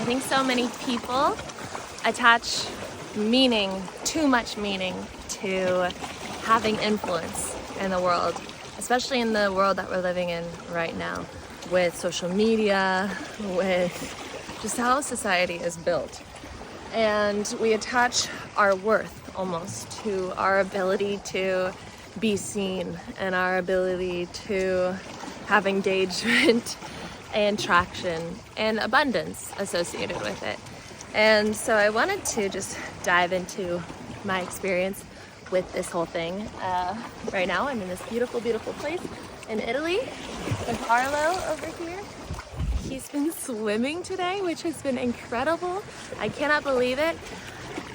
think so many people attach meaning, too much meaning, to having influence in the world, especially in the world that we're living in right now, with social media, with just how society is built. And we attach our worth almost to our ability to be seen and our ability to have engagement and traction and abundance associated with it. And so I wanted to just dive into my experience with this whole thing. Right now I'm in this beautiful, beautiful place in Italy with Arlo over here. He's been swimming today, which has been incredible. I cannot believe it.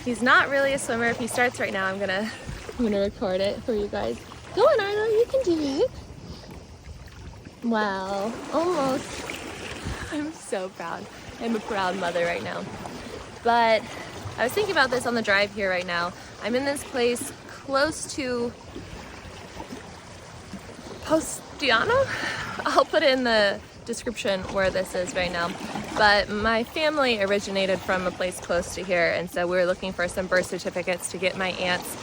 He's not really a swimmer. If he starts right now, I'm gonna record it for you guys. Go on, Arlo, you can do it. Wow, almost. I'm so proud. I'm a proud mother right now. But I was thinking about this on the drive here right now. I'm in this place close to Postiano. I'll put in the description where this is right now. But my family originated from a place close to here, and so we're looking for some birth certificates to get my aunt's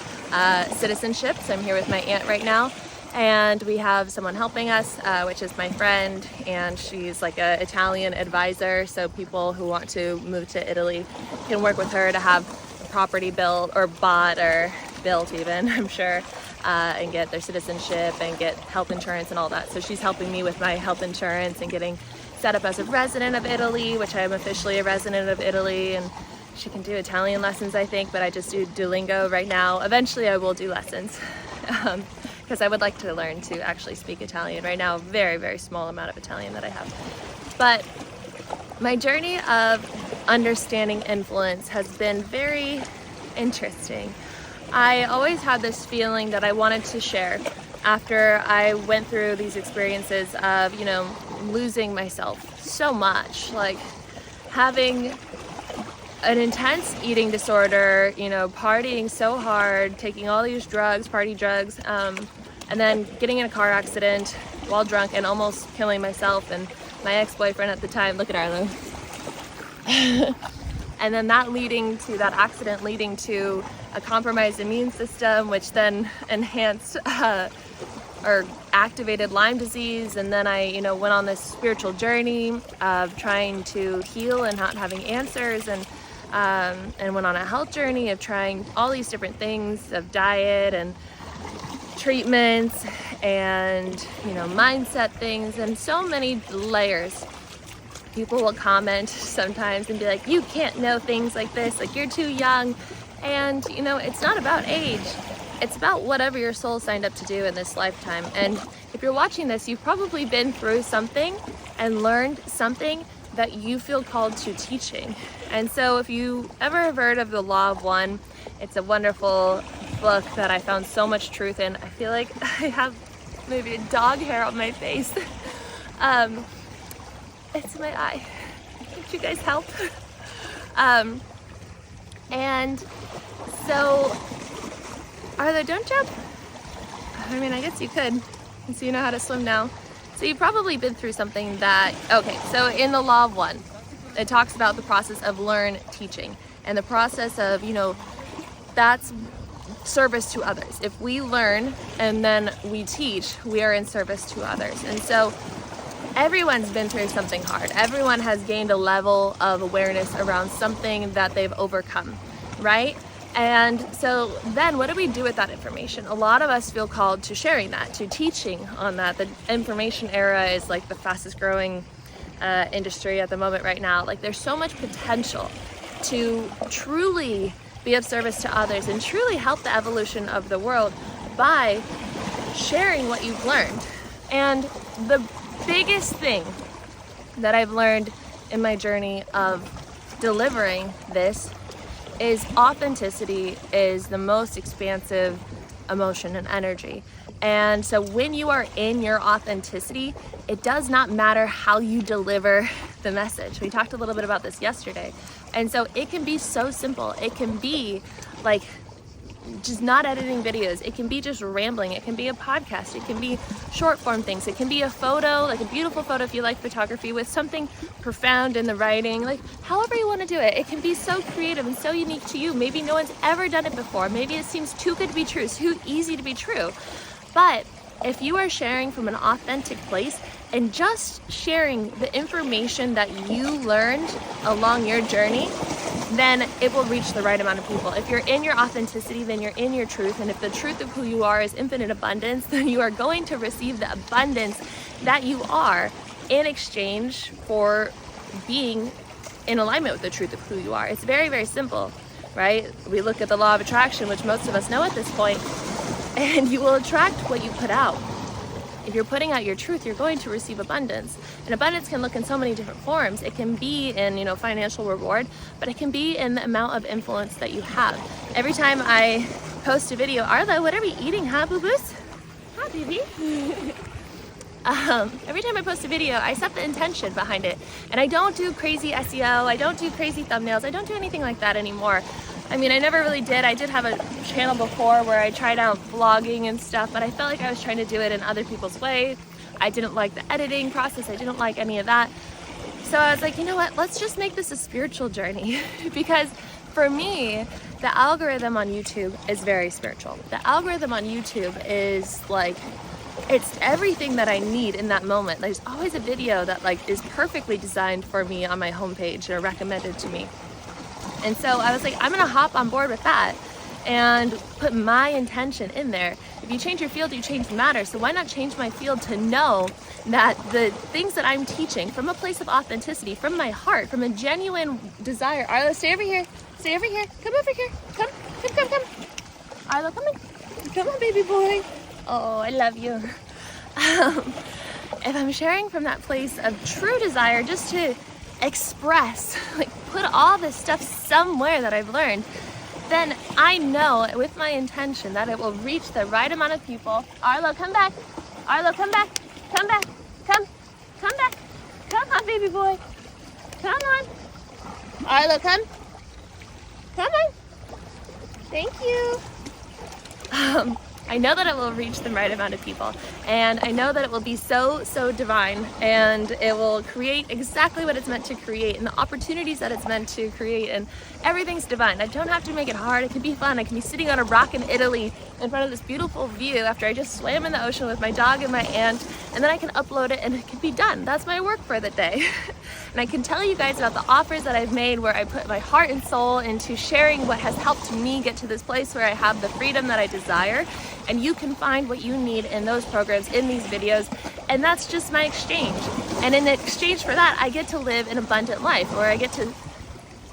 citizenship. So I'm here with my aunt right now. And we have someone helping us, which is my friend, and she's like an Italian advisor. So people who want to move to Italy can work with her to have a property built or bought or built even, I'm sure, and get their citizenship and get health insurance and all that. So she's helping me with my health insurance and getting set up as a resident of Italy, which I am officially a resident of Italy. And she can do Italian lessons, I think, but I just do Duolingo right now. Eventually I will do lessons. Because I would like to learn to actually speak Italian. Right now, a very, very small amount of Italian that I have. But my journey of understanding influence has been very interesting. I always had this feeling that I wanted to share after I went through these experiences of, losing myself so much, like having an intense eating disorder, partying so hard, taking all these drugs, party drugs, and then getting in a car accident while drunk and almost killing myself and my ex-boyfriend at the time. Look at Arlo. And then that accident leading to a compromised immune system, which then enhanced or activated Lyme disease. And then I, went on this spiritual journey of trying to heal and not having answers, and went on a health journey of trying all these different things of diet and treatments and, mindset things and so many layers. People will comment sometimes and be like, you can't know things like this, like you're too young. And, it's not about age. It's about whatever your soul signed up to do in this lifetime. And if you're watching this, you've probably been through something and learned something that you feel called to teaching. And so if you ever have heard of the Law of One, it's a wonderful book that I found so much truth in. I feel like I have maybe a dog hair on my face. It's my eye. Could you guys help? And so, Arlo, don't jump. I mean, I guess you could, since you know how to swim now. So you've probably been through something that, okay, so in the Law of One, it talks about the process of learn teaching and the process of, that's service to others. If we learn and then we teach, we are in service to others. And so everyone's been through something hard. Everyone has gained a level of awareness around something that they've overcome, right? And so then what do we do with that information? A lot of us feel called to sharing that, to teaching on that. The information era is like the fastest growing industry at the moment right now. Like there's so much potential to truly be of service to others and truly help the evolution of the world by sharing what you've learned. And the biggest thing that I've learned in my journey of delivering this is authenticity is the most expansive emotion and energy. And so when you are in your authenticity, it does not matter how you deliver the message. We talked a little bit about this yesterday. And so it can be so simple. It can be like just not editing videos. It can be just rambling. It can be a podcast. It can be short form things. It can be a photo, like a beautiful photo if you like photography, with something profound in the writing, like however you want to do it. It can be so creative and so unique to you. Maybe no one's ever done it before. Maybe it seems too good to be true, too easy to be true. But if you are sharing from an authentic place and just sharing the information that you learned along your journey, then it will reach the right amount of people. If you're in your authenticity, then you're in your truth. And if the truth of who you are is infinite abundance, then you are going to receive the abundance that you are in exchange for being in alignment with the truth of who you are. It's very, very simple, right? We look at the law of attraction, which most of us know at this point, and you will attract what you put out. If you're putting out your truth, you're going to receive abundance. And abundance can look in so many different forms. It can be in, financial reward, but it can be in the amount of influence that you have. Every time I post a video, Arla, what are we eating, huh, boo-boos? Hi, baby. Every time I post a video, I set the intention behind it. And I don't do crazy SEO. I don't do crazy thumbnails. I don't do anything like that anymore. I mean, I never really did. I did have a channel before where I tried out vlogging and stuff, but I felt like I was trying to do it in other people's way. I didn't like the editing process. I didn't like any of that. So I was like, you know what? Let's just make this a spiritual journey. Because for me, the algorithm on YouTube is very spiritual. The algorithm on YouTube is like, it's everything that I need in that moment. There's always a video that is perfectly designed for me on my homepage or recommended to me. And so I was like, I'm gonna hop on board with that and put my intention in there. If you change your field, you change the matter. So why not change my field to know that the things that I'm teaching from a place of authenticity, from my heart, from a genuine desire. Arlo, stay over here. Stay over here. Come over here. Come. Arlo, come on. Come on, baby boy. Oh, I love you. If I'm sharing from that place of true desire, just to express, put all this stuff somewhere that I've learned, then I know with my intention that it will reach the right amount of people. Arlo, come back. Arlo, come back. Come back. Come back. Come on, baby boy. Come on. Arlo, come. Come on. Thank you. I know that it will reach the right amount of people, and I know that it will be so divine, and it will create exactly what it's meant to create and the opportunities that it's meant to create, and everything's divine. I don't have to make it hard. It can be fun. I can be sitting on a rock in Italy in front of this beautiful view after I just swam in the ocean with my dog and my aunt, and then I can upload it and it can be done. That's my work for the day. And I can tell you guys about the offers that I've made where I put my heart and soul into sharing what has helped me get to this place where I have the freedom that I desire. And you can find what you need in those programs, in these videos, and that's just my exchange. And in exchange for that, I get to live an abundant life, or I get to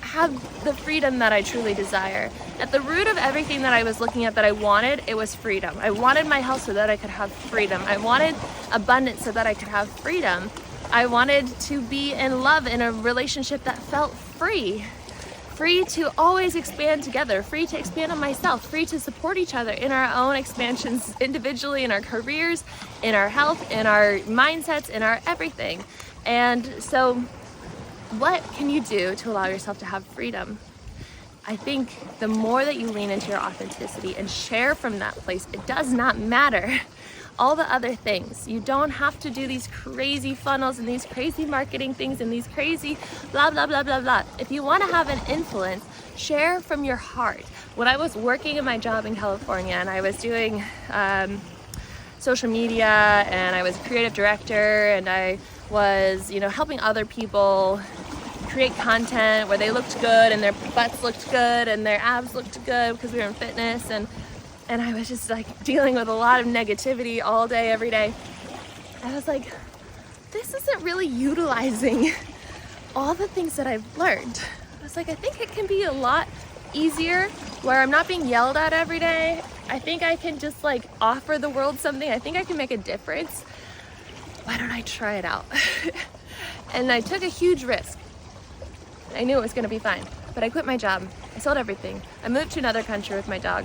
have the freedom that I truly desire. At the root of everything that I was looking at that I wanted, it was freedom. I wanted my health so that I could have freedom. I wanted abundance so that I could have freedom. I wanted to be in love in a relationship that felt free. Free to always expand together, free to expand on myself, free to support each other in our own expansions individually, in our careers, in our health, in our mindsets, in our everything. And so what can you do to allow yourself to have freedom? I think the more that you lean into your authenticity and share from that place, it does not matter all the other things. You don't have to do these crazy funnels and these crazy marketing things and these crazy blah, blah, blah, blah, blah. If you want to have an influence, share from your heart. When I was working in my job in California and I was doing social media and I was a creative director and I was, helping other people create content where they looked good and their butts looked good and their abs looked good because we were in fitness, and I was just dealing with a lot of negativity all day, every day. I was like, this isn't really utilizing all the things that I've learned. I was like, I think it can be a lot easier where I'm not being yelled at every day. I think I can just offer the world something. I think I can make a difference. Why don't I try it out? And I took a huge risk. I knew it was gonna be fine, but I quit my job. I sold everything. I moved to another country with my dog.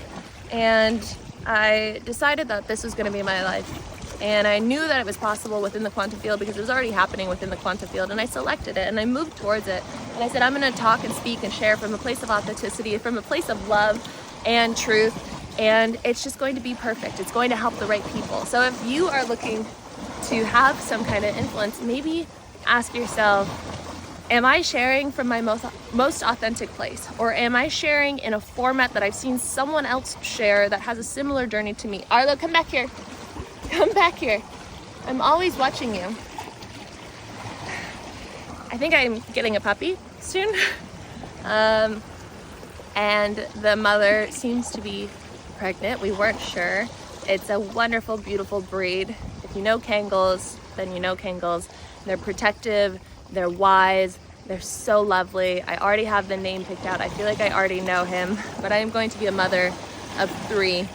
And I decided that this was going to be my life. And I knew that it was possible within the quantum field because it was already happening within the quantum field. And I selected it and I moved towards it. And I said, I'm going to talk and speak and share from a place of authenticity, from a place of love and truth. and it's just going to be perfect. It's going to help the right people. So if you are looking to have some kind of influence, maybe ask yourself, am I sharing from my most authentic place? Or am I sharing in a format that I've seen someone else share that has a similar journey to me? Arlo, come back here. Come back here. I'm always watching you. I think I'm getting a puppy soon. And the mother seems to be pregnant. We weren't sure. It's a wonderful, beautiful breed. If you know Kangles, then you know Kangles. They're protective, they're wise, they're so lovely. I already have the name picked out. I feel like I already know him, but I am going to be a mother of 3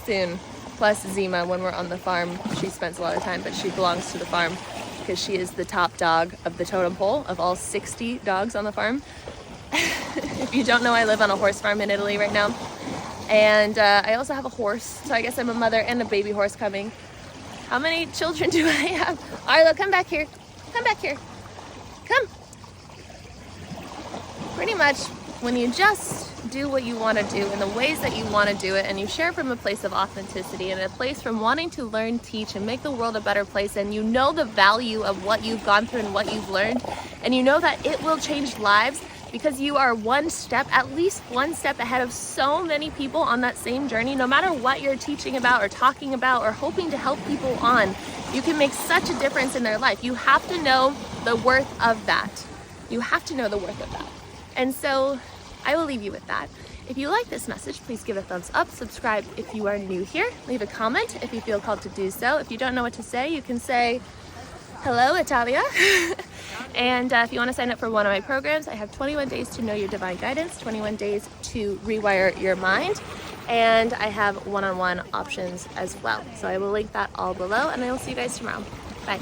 soon, plus Zima when we're on the farm. She spends a lot of time, but she belongs to the farm because she is the top dog of the totem pole of all 60 dogs on the farm. If you don't know, I live on a horse farm in Italy right now. And I also have a horse, so I guess I'm a mother and a baby horse coming. How many children do I have? Arlo, come back here. Come back here. Come. Pretty much, when you just do what you want to do in the ways that you want to do it, and you share from a place of authenticity and a place from wanting to learn, teach, and make the world a better place, and you know the value of what you've gone through and what you've learned, and you know that it will change lives, because you are at least one step ahead of so many people on that same journey. No matter what you're teaching about or talking about or hoping to help people on, you can make such a difference in their life. You have to know the worth of that. You have to know the worth of that. And so I will leave you with that. If you like this message, please give a thumbs up, subscribe if you are new here, leave a comment if you feel called to do so. If you don't know what to say, you can say, hello, Italia. And if you want to sign up for one of my programs, I have 21 days to know your divine guidance, 21 days to rewire your mind, and I have one-on-one options as well. So I will link that all below, and I will see you guys tomorrow. Bye.